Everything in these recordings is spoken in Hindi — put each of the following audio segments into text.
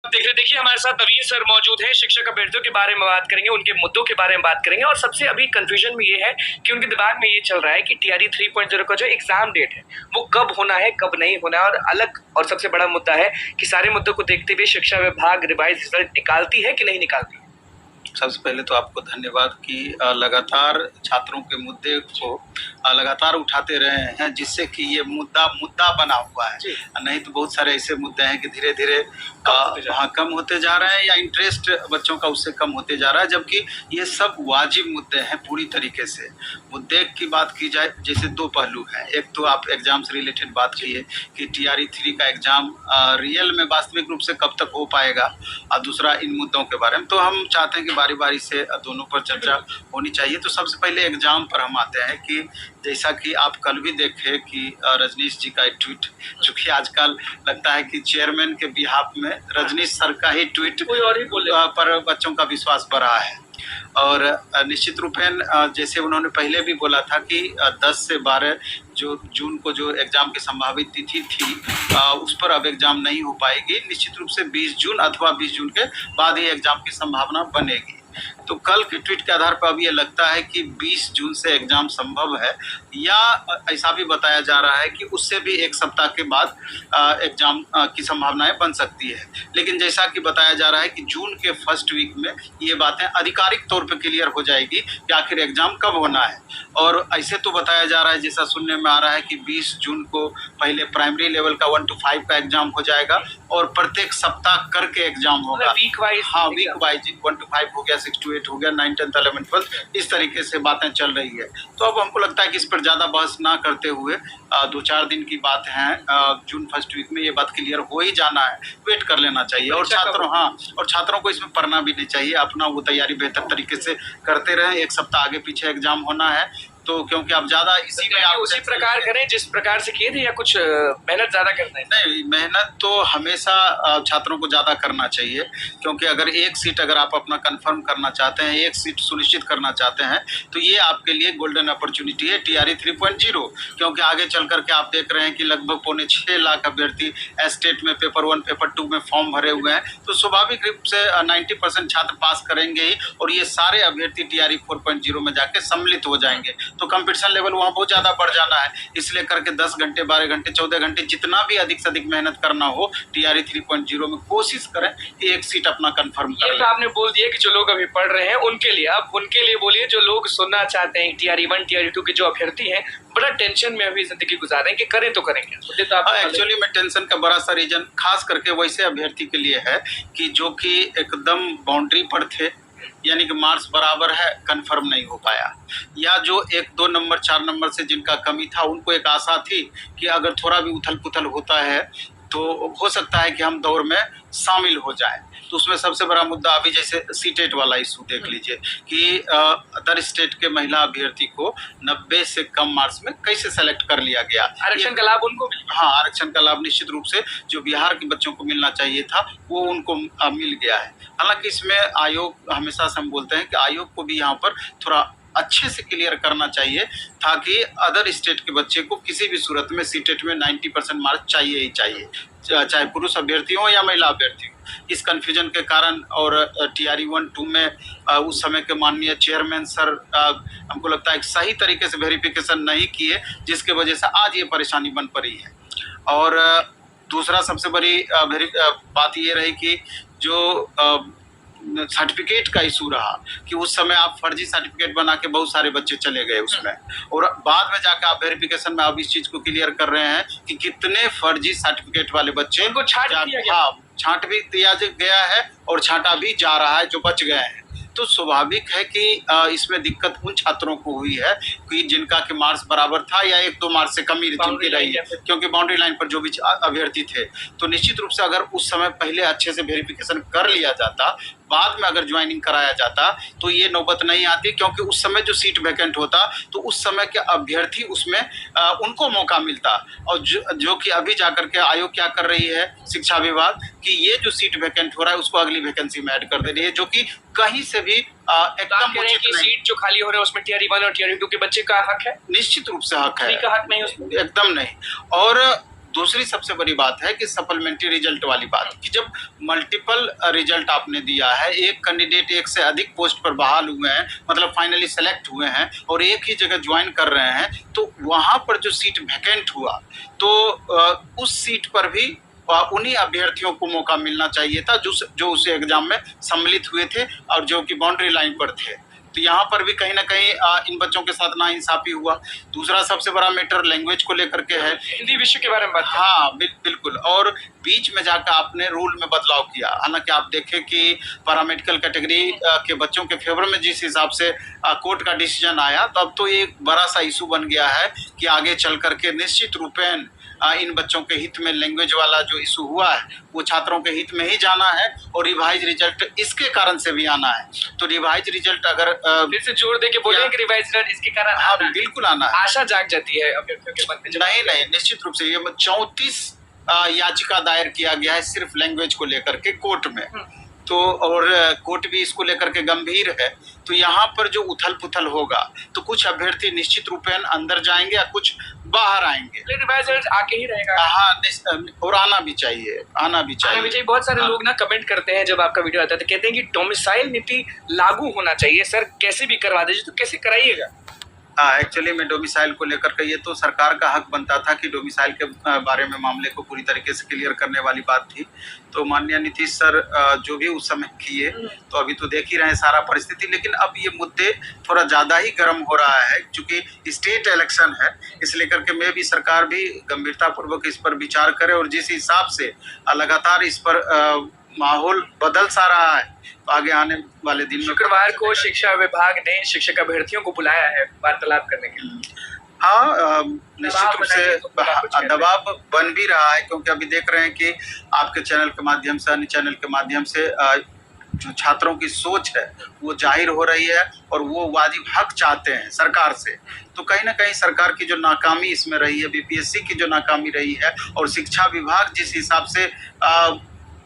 देखिए हमारे साथ नवीन सर मौजूद हैं। शिक्षक अभ्यर्थियों के बारे में बात करेंगे, उनके मुद्दों के बारे में बात करेंगे और सबसे अभी कंफ्यूजन में ये है कि उनके दिमाग में ये चल रहा है कि टीआरई 3.0 का जो एग्जाम डेट है वो कब होना है, कब नहीं होना है। और अलग और सबसे बड़ा मुद्दा है कि सारे मुद्दों को देखते हुए शिक्षा विभाग रिवाइज रिजल्ट निकालती है कि नहीं निकालती है। सबसे पहले तो आपको धन्यवाद कि लगातार छात्रों के मुद्दे को लगातार उठाते रहे हैं, जिससे कि ये मुद्दा बना हुआ है। नहीं तो बहुत सारे ऐसे मुद्दे हैं कि धीरे धीरे कम होते जा रहे हैं या इंटरेस्ट बच्चों का उससे कम होते जा रहा है, जबकि ये सब वाजिब मुद्दे हैं पूरी तरीके से। मुद्दे की बात की जाए, जैसे दो पहलू हैं। एक तो आप एग्जाम से रिलेटेड बात किए कि टीआरई 3 का एग्जाम रियल में वास्तविक रूप से कब तक हो पाएगा, और दूसरा इन मुद्दों के बारे में। तो हम चाहते हैं कि बारी बारी से दोनों पर चर्चा होनी चाहिए। तो सबसे पहले एग्जाम पर हम आते हैं कि जैसा कि आप कल भी देखे कि रजनीश जी का एक ट्वीट, चूंकि आजकल लगता है कि चेयरमैन के बिहाफ में रजनीश सर का ही ट्वीट पर बच्चों का विश्वास बढ़ा है। और निश्चित रूपेण जैसे उन्होंने पहले भी बोला था कि 10 से 12 जो जून को जो एग्जाम की संभावित तिथि थी उस पर अब एग्जाम नहीं हो पाएगी। निश्चित रूप से 20 जून अथवा 20 जून के बाद ही एग्जाम की संभावना बनेगी। तो कल के ट्वीट के आधार पर अब ये लगता है कि 20 जून से एग्जाम संभव है, या ऐसा भी बताया जा रहा है कि उससे भी एक सप्ताह के बाद एग्जाम की संभावनाएं बन सकती है। लेकिन जैसा कि बताया जा रहा है कि जून के फर्स्ट वीक में ये बातें आधिकारिक तौर पर क्लियर हो जाएगी कि आखिर एग्जाम कब होना है। और ऐसे तो बताया जा रहा है, जैसा सुनने में आ रहा है कि 20 जून को पहले प्राइमरी लेवल का 1 to 5 का एग्जाम हो जाएगा और प्रत्येक सप्ताह करके एग्जाम होगा। वीक वाइज, हाँ, वीक वाइज 1 to 5 हो गया, 6 to 8 हो गया, 9, 10, 11, 12, इस तरीके से बातें चल रही है। तो अब हमको लगता है कि इस पर ज़्यादा बहस ना करते हुए 2-4 दिन की बात है, जून फर्स्ट वीक में ये बात क्लियर हो ही जाना है, वेट कर लेना चाहिए। और छात्रों को इसमें पढ़ना भी नहीं चाहिए, अपना वो तैयारी बेहतर तरीके से करते रहें। एक सप्ताह आगे पीछे एग्जाम होना है तो क्योंकि आप ज़्यादा इसी में आप उसी प्रकार करें जिस प्रकार से किए थे, या कुछ मेहनत ज़्यादा करना है? नहीं, मेहनत तो हमेशा छात्रों को ज़्यादा करना चाहिए, क्योंकि अगर एक सीट अगर आप अपना कंफर्म करना चाहते हैं, एक सीट सुनिश्चित करना चाहते हैं, तो ये आपके लिए गोल्डन अपॉर्चुनिटी है टीआरई 3.0। क्योंकि आगे चल करके आप देख रहे हैं कि लगभग 6.25 लाख अभ्यर्थी स्टेट में पेपर 1 पेपर 2 में फॉर्म भरे हुए हैं। तो स्वाभाविक रूप से 90% छात्र पास करेंगे ही, और ये सारे अभ्यर्थी टीआरई 4.0 में जाके सम्मिलित हो जाएंगे। तो कंपटीशन लेवल वहाँ बहुत ज़्यादा बढ़ जाना है। इसलिए करके 10 घंटे, 12 घंटे, 14 घंटे, जितना भी अधिक से अधिक मेहनत करना हो, टीआरई 3.0 में कोशिश करें कि एक सीट अपना कंफर्म करें। ये तो आपने बोल दिया कि जो लोग अभी पढ़ रहे हैं उनके लिए, अब उनके लिए बोलिए जो लोग सुनना चाहते हैं टीआरई 1 टीआरई 2 के जो अभ्यर्थी हैं, बड़ा टेंशन में अभी जिंदगी गुजार रहे हैं कि करें तो करेंगे। एक्चुअली में टेंशन का बड़ा सा रीजन खास करके वैसे अभ्यर्थी के लिए है कि जो कि एकदम बाउंड्री पर थे, यानी कि मार्क्स बराबर है, कंफर्म नहीं हो पाया, या जो 1, 2 नंबर 4 नंबर से जिनका कमी था, उनको एक आशा थी कि अगर थोड़ा भी उथल पुथल होता है तो हो सकता है कि हम दौड़ में शामिल हो जाएं। तो उसमें सबसे बड़ा मुद्दा अभी जैसे सीटेट वाला इशू देख लीजिए कि अदर स्टेट के महिला अभ्यर्थी को 90 से कम मार्क्स में कैसे सेलेक्ट कर लिया गया। आरक्षण का लाभ उनको मिल, हाँ, आरक्षण का लाभ निश्चित रूप से जो बिहार के बच्चों को मिलना चाहिए था वो उनको मिल गया है। हालांकि इसमें आयोग, हमेशा से हम बोलते हैं कि आयोग को भी यहाँ पर थोड़ा अच्छे से क्लियर करना चाहिए, ताकि अदर स्टेट के बच्चे को किसी भी सूरत में सीटेट में 90% मार्क्स चाहिए ही चाहिए, चाहे पुरुष अभ्यर्थी हो या महिला अभ्यर्थी हो। इस कन्फ्यूजन के कारण और टीआरई 1-2 में उस समय के माननीय चेयरमैन सर हमको लगता है सही तरीके से वेरिफिकेशन नहीं किए, जिसके वजह से आज ये परेशानी बन पड़ी है। और दूसरा सबसे बड़ी बात ये रही कि जो सर्टिफिकेट का इशू रहा कि उस समय आप फर्जी सर्टिफिकेट बना के बहुत सारे बच्चे चले गए उसमें, और बाद में जाकर आप वेरिफिकेशन में आप इस चीज को क्लियर कर रहे हैं कि कितने फर्जी सर्टिफिकेट वाले बच्चे उनको छांट भी दिया गया है और छांटा भी जा रहा है जो बच गए हैं। तो स्वाभाविक है कि इसमें दिक्कत उन छात्रों को हुई है कि जिनका के मार्क्स बराबर था या 1-2 मार्क्स से कमी जिनकी रही है, क्योंकि बाउंड्री लाइन पर जो भी अभ्यर्थी थे। तो निश्चित रूप से अगर उस समय पहले अच्छे से वेरिफिकेशन कर लिया जाता, बाद में अगर ज्वाइनिंग कराया जाता, तो ये नौबत नहीं आती, क्योंकि उस समय जो सीट वैकेंट होता तो उस समय के अभ्यर्थी उसमें उनको मौका मिलता। और जो कि अभी जाकर के आयोग क्या कर रही है, शिक्षा विभाग, कि ये जो सीट वैकेंट हो रहा है उसको अगली वैकेंसी में ऐड कर दे रही है, जो कि कहीं से भी एकदम उचित नहीं। सीट जो खाली हो रहा है उसमें टीआरई 1 और टीआरई 2 के बच्चे का हक है, निश्चित रूप से हक है, का हक नहीं उसमें, एकदम नहीं। और दूसरी सबसे बड़ी बात है कि सप्लीमेंट्री रिजल्ट वाली बात, कि जब मल्टीपल रिजल्ट आपने दिया है, एक कैंडिडेट एक से अधिक पोस्ट पर बहाल हुए हैं, मतलब फाइनली सेलेक्ट हुए हैं और एक ही जगह ज्वाइन कर रहे हैं, तो वहाँ पर जो सीट वैकेंट हुआ तो उस सीट पर भी उन्हीं अभ्यर्थियों को मौका मिलना चाहिए था जो उस एग्जाम में सम्मिलित हुए थे और जो कि बाउंड्री लाइन पर थे। तो यहाँ पर भी कहीं ना कहीं इन बच्चों के साथ नाइंसाफी हुआ। दूसरा सबसे बड़ा मैटर लैंग्वेज को लेकर के है, हिंदी विषय के बारे में बात। हाँ बिल्कुल, और बीच में जाकर आपने रूल में बदलाव किया। हालांकि आप देखें कि पैरामेडिकल कैटेगरी के बच्चों के फेवर में जिस हिसाब से कोर्ट का डिसीजन आया, तो अब तो एक बड़ा सा इशू बन गया है कि आगे चल करके निश्चित रूपेण इन बच्चों के हित में लैंग्वेज वाला जो इशू हुआ है वो छात्रों के हित में ही जाना है और रिवाइज रिजल्ट इसके कारण से भी आना है। तो रिवाइज रिजल्ट अगर फिर से जोड़ दे के बोले कि रिवाइज रिजल्ट इसके कारण हाँ बिल्कुल आना है। आशा जाग जाती है अभ्यर्थियों के मन में। नहीं, निश्चित रूप से ये 34 याचिका दायर किया गया है सिर्फ लैंग्वेज को लेकर के कोर्ट में, तो और कोर्ट भी इसको लेकर के गंभीर है। तो यहाँ पर जो उथल पुथल होगा तो कुछ अभ्यर्थी निश्चित रूपेण अंदर जाएंगे या कुछ बाहर आएंगे, रिवाइज रिजल्ट आके ही रहेगा। हाँ, और आना भी चाहिए। बहुत सारे लोग ना कमेंट करते हैं जब आपका वीडियो आता है तो कहते हैं कि डोमिसाइल नीति लागू होना चाहिए सर, कैसे भी करवा दीजिए। तो कैसे कराइएगा? एक्चुअली में डोमिसाइल को लेकर के ये तो सरकार का हक बनता था कि डोमिसाइल के बारे में मामले को पूरी तरीके से क्लियर करने वाली बात थी। तो माननीय नीतीश सर जो भी उस समय किए, तो अभी तो देख ही रहे हैं सारा परिस्थिति। लेकिन अब ये मुद्दे थोड़ा ज़्यादा ही गर्म हो रहा है क्योंकि स्टेट इलेक्शन है, इस लेकर के मैं भी सरकार भी गंभीरतापूर्वक इस पर विचार करे और जिस हिसाब से लगातार इस पर माहौल बदल सा रहा है, तो आगे आने वाले दिन में शुक्रवार को शिक्षा विभाग ने शिक्षक अभ्यर्थियों को बुलाया है वार्तालाप करने के लिए। हाँ, निश्चित रूप से दबाव बन भी रहा है क्योंकि अभी देख रहे हैं कि आपके चैनल के माध्यम से, अन्य चैनल के माध्यम से जो छात्रों की सोच है वो जाहिर हो रही है और वो वाजिब हक चाहते हैं सरकार से। तो कहीं ना कहीं सरकार की जो नाकामी इसमें रही है, बीपीएससी की जो नाकामी रही है और शिक्षा विभाग जिस हिसाब से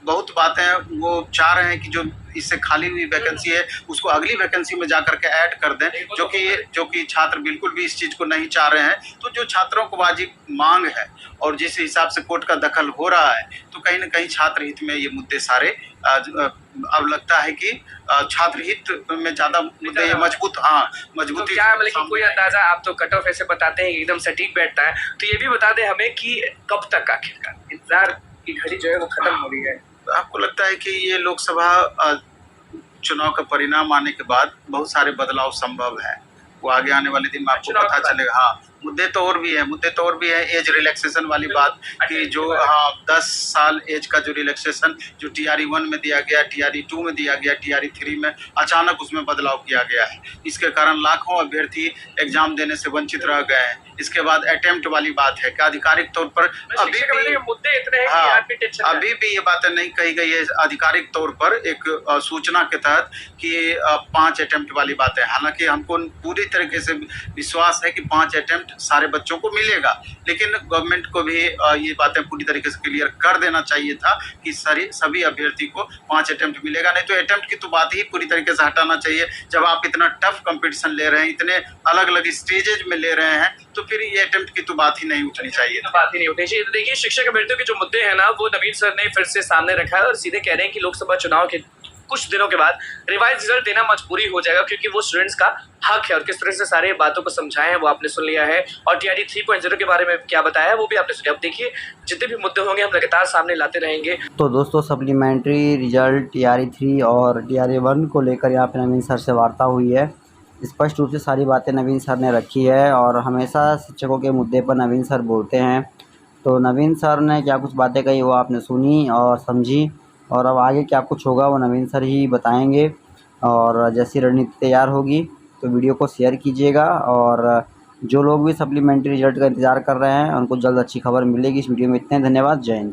बहुत बातें वो चाह रहे हैं कि जो इससे खाली हुई वैकेंसी है उसको अगली वैकेंसी में जाकर के ऐड कर दें, जो कि छात्र बिल्कुल भी इस चीज़ को नहीं चाह रहे हैं। तो जो छात्रों को वाजिब मांग है और जिस हिसाब से कोर्ट का दखल हो रहा है, तो कहीं ना कहीं छात्र हित में ये मुद्दे सारे अब लगता है कि छात्र हित में ज़्यादा मुद्दे ये मजबूती। तो क्या मतलब कोई अंदाजा, आप तो कट ऑफ ऐसे बताते हैं एकदम सटीक बैठता है, तो ये भी बता दें हमें कि कब तक आखिरकार इंतजार की घड़ी जो है वो खत्म हो रही है? आपको लगता है कि ये लोकसभा चुनाव का परिणाम आने के बाद बहुत सारे बदलाव संभव है, वो आगे आने वाले दिन में आपको पता चलेगा। हाँ, मुद्दे तो और भी है एज रिलैक्सेशन वाली बात कि जो 10 साल एज का जो रिलैक्सेशन जो TRE 1 में दिया गया, TRE 2 में दिया गया, TRE 3 में अचानक उसमें बदलाव किया गया है। इसके कारण लाखों अभ्यर्थी एग्जाम देने से वंचित रह गए हैं। इसके बाद अटेम्प्ट वाली बात है कि आधिकारिक तौर पर अभी भी मुद्दे इतने हैं कि अभी भी ये बातें नहीं कही गई है आधिकारिक तौर पर एक सूचना के तहत कि 5 अटेम्प्ट वाली बात है। हालांकि हमको पूरी तरीके से विश्वास है कि 5 अटेम्प्ट सारे बच्चों को मिलेगा, लेकिन गवर्नमेंट को भी ये बातें पूरी तरीके से क्लियर कर देना चाहिए था कि सभी अभ्यर्थी को 5 अटेम्प्ट मिलेगा। नहीं तो अटेम्प्ट की तो बात ही पूरी तरीके से हटाना चाहिए। जब आप इतना टफ कंपटीशन ले रहे हैं, इतने अलग अलग स्टेजेज में ले रहे हैं, तो फिर ये अटेम्प्ट की तो बात ही नहीं उठनी चाहिए। बात ही नहीं उठनी चाहिए। तो देखिए, शिक्षक अभ्यर्थियों के जो मुद्दे हैं ना, वो नवीन सर ने फिर से सामने रखा है और सीधे कह रहे हैं कि लोकसभा चुनाव के कुछ दिनों के बाद रिवाइज रिजल्ट देना मजबूरी हो जाएगा क्योंकि वो स्टूडेंट्स का हक है। और किस तरह से सारे बातों को समझाए हैं वो आपने सुन लिया है, और TRE 3.0 के बारे में क्या बताया है वो भी आपने सुना। अब देखिए, जितने भी मुद्दे होंगे हम लगातार सामने लाते रहेंगे। तो दोस्तों, सप्लीमेंट्री रिजल्ट TRE 3 और TRE 1 को लेकर यहाँ पे नवीन सर से वार्ता हुई है। स्पष्ट रूप से सारी बातें नवीन सर ने रखी है और हमेशा शिक्षकों के मुद्दे पर नवीन सर बोलते हैं। तो नवीन सर ने क्या कुछ बातें कही वो आपने सुनी और समझी, और अब आगे क्या कुछ होगा वो नवीन सर ही बताएंगे। और जैसी रणनीति तैयार होगी तो वीडियो को शेयर कीजिएगा, और जो लोग भी सप्लीमेंट्री रिजल्ट का इंतज़ार कर रहे हैं उनको जल्द अच्छी खबर मिलेगी। इस वीडियो में इतने, धन्यवाद, जय हिंद।